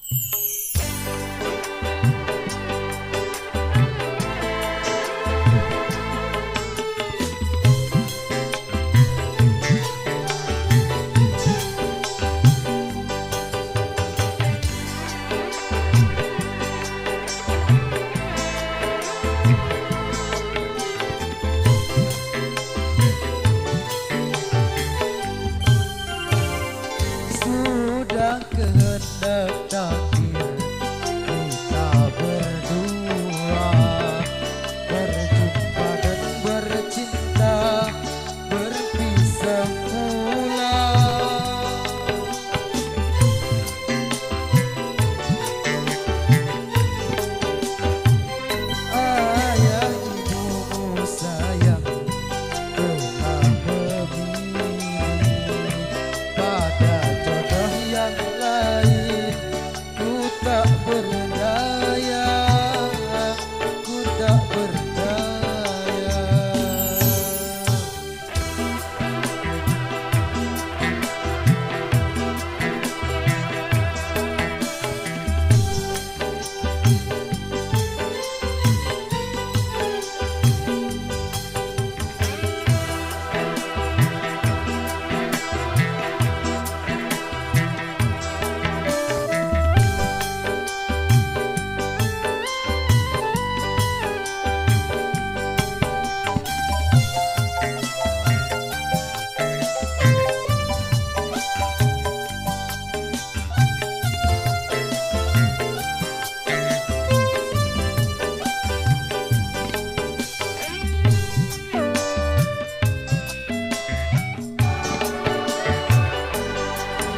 Sudah kehendak takdir kita berdua berjumpa dan bercinta, berpisah pula. Ayah ibumu sayang telah memilih pada jodoh yang lain. Ku tak berdaya, ku tak berdaya.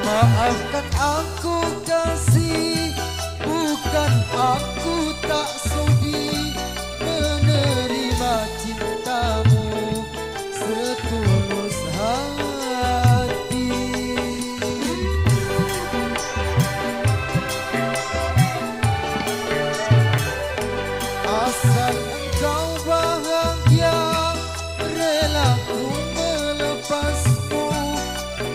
Maafkan aku kasih, bukan aku tak sudi menerima cintamu setulus hati. Asal engkau bahagia, rela ku melepasmu,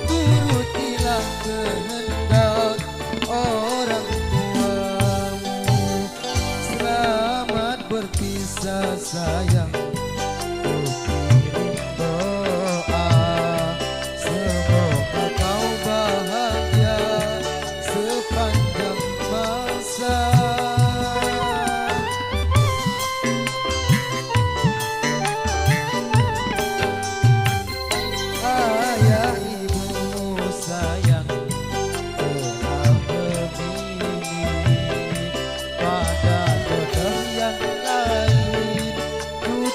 turutilah kehendak orang tuamu. Selamat berpisah sayang, ku kirim doa, semoga kau bahagia sepanjang masa. Ayah ibumu sayang telah memilih pada jodoh yang lain. Ku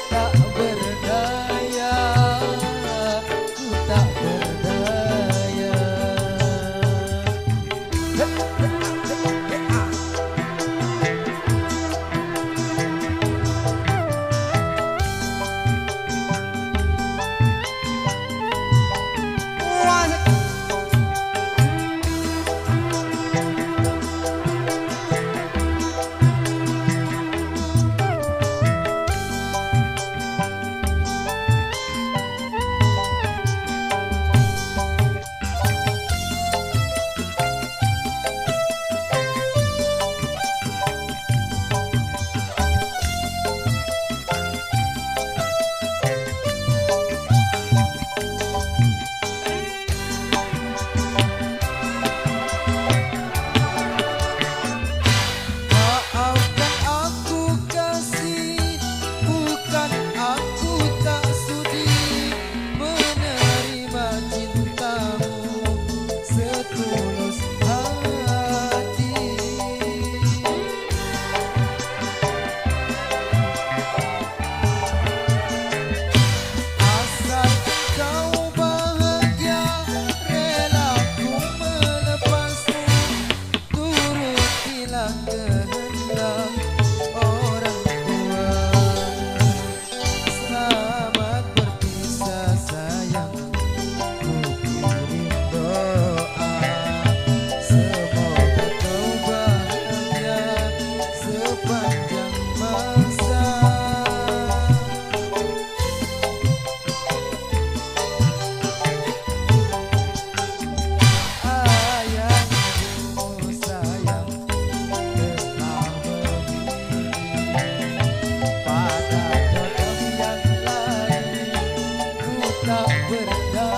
tak berdaya.